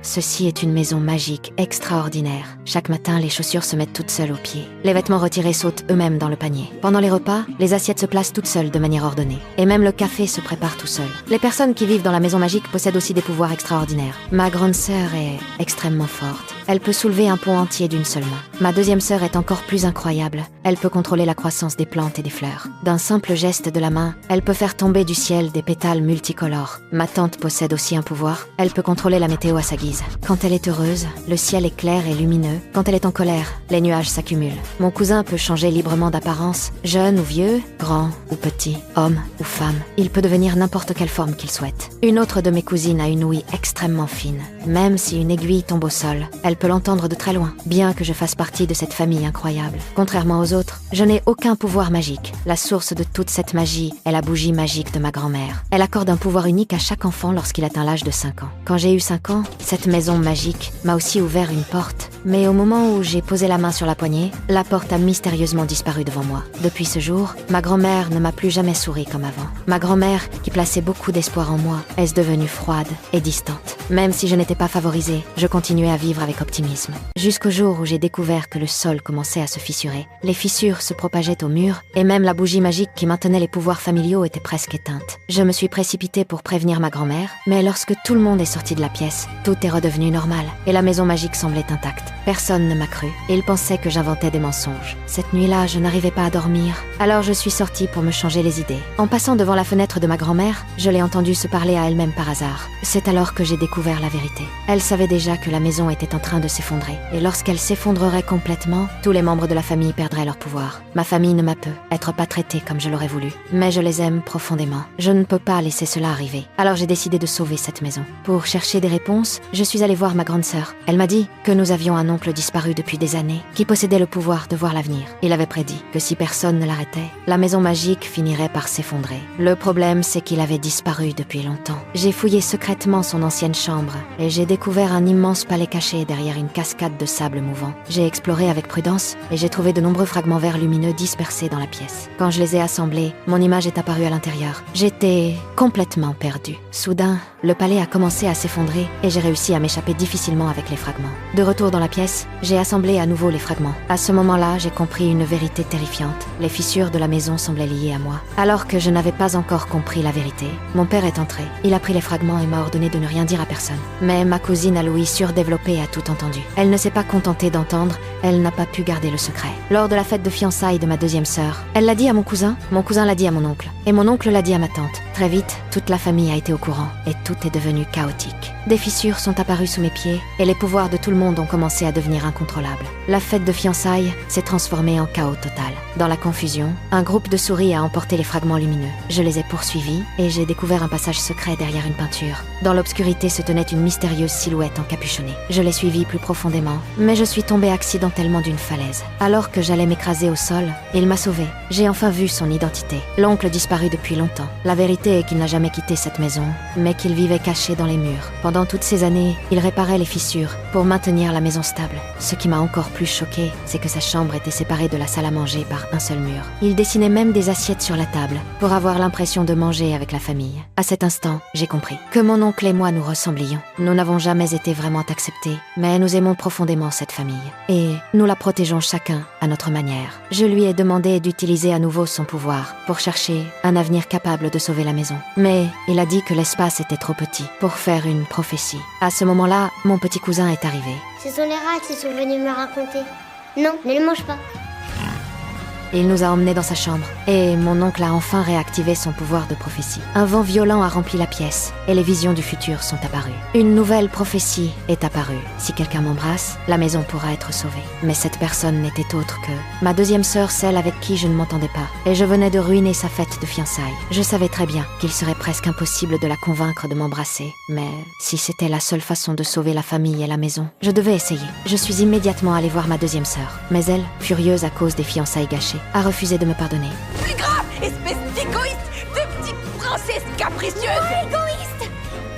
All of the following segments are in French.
Ceci est une maison magique, extraordinaire. Chaque matin, les chaussures se mettent toutes seules aux pieds. Les vêtements retirés sautent eux-mêmes dans le panier. Pendant les repas, les assiettes se placent toutes seules de manière ordonnée. Et même le café se prépare tout seul. Les personnes qui vivent dans la maison magique possèdent aussi des pouvoirs extraordinaires. Ma grande sœur est extrêmement forte. Elle peut soulever un pont entier d'une seule main. Ma deuxième sœur est encore plus incroyable. Elle peut contrôler la croissance des plantes et des fleurs. D'un simple geste de la main, elle peut faire tomber du ciel des pétales multicolores. Ma tante possède aussi un pouvoir. Elle peut contrôler la météo à sa guise. Quand elle est heureuse, le ciel est clair et lumineux. Quand elle est en colère, les nuages s'accumulent. Mon cousin peut changer librement d'apparence, jeune ou vieux, grand ou petit, homme ou femme. Il peut devenir n'importe quelle forme qu'il souhaite. Une autre de mes cousines a une ouïe extrêmement fine. Même si une aiguille tombe au sol, elle peut l'entendre de très loin, bien que je fasse partie de cette famille incroyable. Contrairement aux autres, je n'ai aucun pouvoir magique. La source de toute cette magie est la bougie magique de ma grand-mère. Elle accorde un pouvoir unique à chaque enfant lorsqu'il atteint l'âge de 5 ans. Quand j'ai eu 5 ans, cette maison magique m'a aussi ouvert une porte. Mais au moment où j'ai posé la main sur la poignée, la porte a mystérieusement disparu devant moi. Depuis ce jour, ma grand-mère ne m'a plus jamais souri comme avant. Ma grand-mère, qui plaçait beaucoup d'espoir en moi, est devenue froide et distante. Même si je n'étais pas favorisée, je continuais à vivre avec optimisme. Jusqu'au jour où j'ai découvert que le sol commençait à se fissurer. Les fissures se propageaient au mur, et même la bougie magique qui maintenait les pouvoirs familiaux était presque éteinte. Je me suis précipitée pour prévenir ma grand-mère, mais lorsque tout le monde est sorti de la pièce, tout est redevenu normal, et la maison magique semblait intacte. Personne ne m'a cru, et ils pensaient que j'inventais des mensonges. Cette nuit-là, je n'arrivais pas à dormir, alors je suis sortie pour me changer les idées. En passant devant la fenêtre de ma grand-mère, je l'ai entendue se parler à elle-même par hasard. C'est alors que j'ai découvert la vérité. Elle savait déjà que la maison était en train de s'effondrer, et lorsqu'elle s'effondrerait complètement, tous les membres de la famille perdraient leur pouvoir. Ma famille ne m'a peut être pas traitée comme je l'aurais voulu, mais je les aime profondément. Je ne peux pas laisser cela arriver. Alors j'ai décidé de sauver cette maison. Pour chercher des réponses, je suis allée voir ma grande sœur. Elle m'a dit que nous avions un oncle disparu depuis des années, qui possédait le pouvoir de voir l'avenir. Il avait prédit que si personne ne l'arrêtait, la maison magique finirait par s'effondrer. Le problème, c'est qu'il avait disparu depuis longtemps. J'ai fouillé secrètement son ancienne chambre, et j'ai découvert un immense palais caché derrière une cascade de sable mouvant. J'ai exploré avec prudence, et j'ai trouvé de nombreux fragments verts lumineux dispersés dans la pièce. Quand je les ai assemblés, mon image est apparue à l'intérieur. J'étais complètement perdue. Soudain, le palais a commencé à s'effondrer, et j'ai réussi à m'échapper difficilement avec les fragments. De retour dans la pièce, j'ai assemblé à nouveau les fragments. À ce moment-là, j'ai compris une vérité terrifiante. Les fissures de la maison semblaient liées à moi. Alors que je n'avais pas encore compris la vérité, mon père est entré. Il a pris les fragments et m'a ordonné de ne rien dire à personne. Mais ma cousine Aloïs, surdéveloppée, a tout entendu. Elle ne s'est pas contentée d'entendre, elle n'a pas pu garder le secret. Lors de la fête de fiançailles de ma deuxième sœur, elle l'a dit à mon cousin l'a dit à mon oncle, et mon oncle l'a dit à ma tante. Très vite, toute la famille a été au courant, et tout est devenu chaotique. Des fissures sont apparues sous mes pieds, et les pouvoirs de tout le monde ont commencé à devenir incontrôlables. La fête de fiançailles s'est transformée en chaos total. Dans la confusion, un groupe de souris a emporté les fragments lumineux. Je les ai poursuivis, et j'ai découvert un passage secret derrière une peinture. Dans l'obscurité se tenait une mystérieuse silhouette encapuchonnée. Je l'ai suivie plus profondément, mais je suis tombée accidentellement d'une falaise. Alors que j'allais m'écraser au sol, il m'a sauvée. J'ai enfin vu son identité. L'oncle disparu depuis longtemps. La vérité est qu'il n'a jamais quitté cette maison, mais qu'il vivait caché dans les murs. Pendant toutes ces années, il réparait les fissures pour maintenir la maison stable. Ce qui m'a encore plus choquée, c'est que sa chambre était séparée de la salle à manger par un seul mur. Il dessinait même des assiettes sur la table pour avoir l'impression de manger avec la famille. À cet instant, j'ai compris que mon oncle et moi nous ressemblions. Nous n'avons jamais été vraiment acceptés, mais nous aimons profondément cette famille. Et nous la protégeons chacun à notre manière. Je lui ai demandé d'utiliser à nouveau son pouvoir pour chercher un avenir capable de sauver la maison. Mais il a dit que l'espace était trop petit pour faire une prophétie. À ce moment-là, mon petit cousin est arrivé. Ce sont les rats qui sont venus me raconter. Non, ne les mange pas. Il nous a emmenés dans sa chambre, et mon oncle a enfin réactivé son pouvoir de prophétie. Un vent violent a rempli la pièce, et les visions du futur sont apparues. Une nouvelle prophétie est apparue. Si quelqu'un m'embrasse, la maison pourra être sauvée. Mais cette personne n'était autre que ma deuxième sœur, celle avec qui je ne m'entendais pas, et je venais de ruiner sa fête de fiançailles. Je savais très bien qu'il serait presque impossible de la convaincre de m'embrasser, mais si c'était la seule façon de sauver la famille et la maison, je devais essayer. Je suis immédiatement allée voir ma deuxième sœur, mais elle, furieuse à cause des fiançailles gâchées, a refusé de me pardonner. Plus grave, espèce d'égoïste, de petite princesse capricieuse. Oh, égoïste!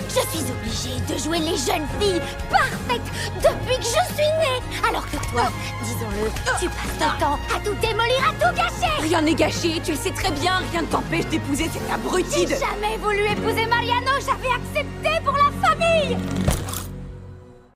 Je suis obligée de jouer les jeunes filles parfaites depuis que je suis née. Alors que toi, disons-le, tu passes ton temps à tout démolir, à tout gâcher. Rien n'est gâché, tu le sais très bien, rien ne t'empêche d'épouser cet abruti de... J'ai jamais voulu épouser Mariano, j'avais accepté pour la famille.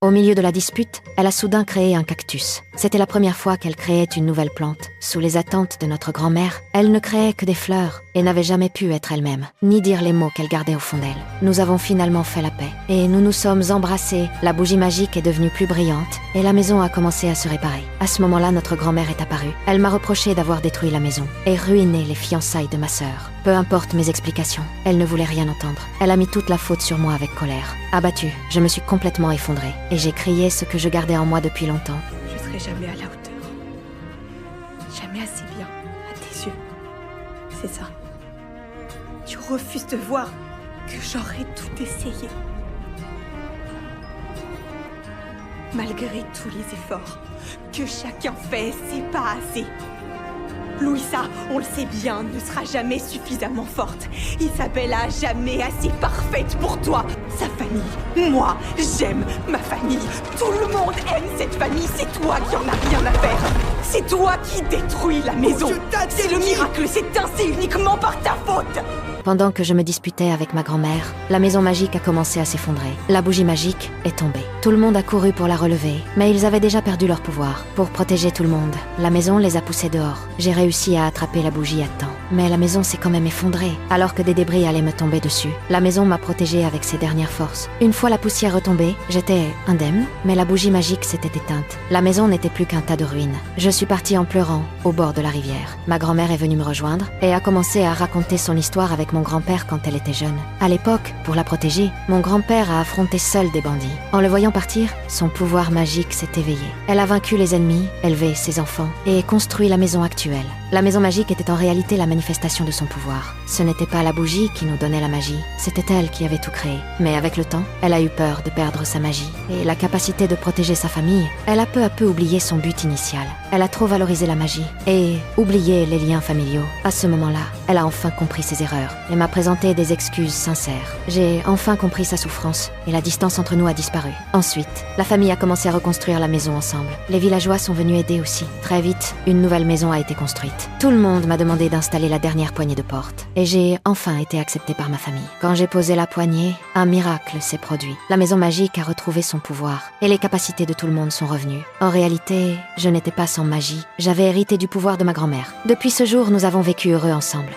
Au milieu de la dispute, elle a soudain créé un cactus. C'était la première fois qu'elle créait une nouvelle plante. Sous les attentes de notre grand-mère, elle ne créait que des fleurs et n'avait jamais pu être elle-même, ni dire les mots qu'elle gardait au fond d'elle. Nous avons finalement fait la paix et nous nous sommes embrassés. La bougie magique est devenue plus brillante et la maison a commencé à se réparer. À ce moment-là, notre grand-mère est apparue. Elle m'a reproché d'avoir détruit la maison et ruiné les fiançailles de ma sœur. Peu importe mes explications, elle ne voulait rien entendre. Elle a mis toute la faute sur moi avec colère. Abattue, je me suis complètement effondrée et j'ai crié ce que je gardais en moi depuis longtemps. Je serai jamais à la hauteur. Jamais assez bien, à tes yeux. C'est ça. Tu refuses de voir que j'aurais tout essayé. Malgré tous les efforts que chacun fait, c'est pas assez. Louisa, on le sait bien, ne sera jamais suffisamment forte. Isabella, jamais assez parfaite pour toi. Sa famille, moi, j'aime ma famille. Tout le monde aime cette famille, c'est toi qui en as rien à faire. C'est toi qui détruis la maison. C'est le miracle, c'est ainsi uniquement par ta faute. Pendant que je me disputais avec ma grand-mère, la maison magique a commencé à s'effondrer. La bougie magique est tombée. Tout le monde a couru pour la relever, mais ils avaient déjà perdu leur pouvoir. Pour protéger tout le monde, la maison les a poussés dehors. J'ai réussi à attraper la bougie à temps, mais la maison s'est quand même effondrée, alors que des débris allaient me tomber dessus. La maison m'a protégée avec ses dernières forces. Une fois la poussière retombée, j'étais indemne, mais la bougie magique s'était éteinte. La maison n'était plus qu'un tas de ruines. Je suis partie en pleurant, au bord de la rivière. Ma grand-mère est venue me rejoindre et a commencé à raconter son histoire avec mon grand-père quand elle était jeune. À l'époque, pour la protéger, mon grand-père a affronté seul des bandits. En le voyant partir, son pouvoir magique s'est éveillé. Elle a vaincu les ennemis, élevé ses enfants et construit la maison actuelle. La maison magique était en réalité la manifestation de son pouvoir. Ce n'était pas la bougie qui nous donnait la magie, c'était elle qui avait tout créé. Mais avec le temps, elle a eu peur de perdre sa magie et la capacité de protéger sa famille. Elle a peu à peu oublié son but initial. Elle a trop valorisé la magie et oublié les liens familiaux. À ce moment-là, elle a enfin compris ses erreurs et m'a présenté des excuses sincères. J'ai enfin compris sa souffrance et la distance entre nous a disparu. Ensuite, la famille a commencé à reconstruire la maison ensemble. Les villageois sont venus aider aussi. Très vite, une nouvelle maison a été construite. Tout le monde m'a demandé d'installer la dernière poignée de porte et j'ai enfin été acceptée par ma famille. Quand j'ai posé la poignée, un miracle s'est produit. La maison magique a retrouvé son pouvoir et les capacités de tout le monde sont revenues. En réalité, je n'étais pas sans magie. J'avais hérité du pouvoir de ma grand-mère. Depuis ce jour, nous avons vécu heureux ensemble.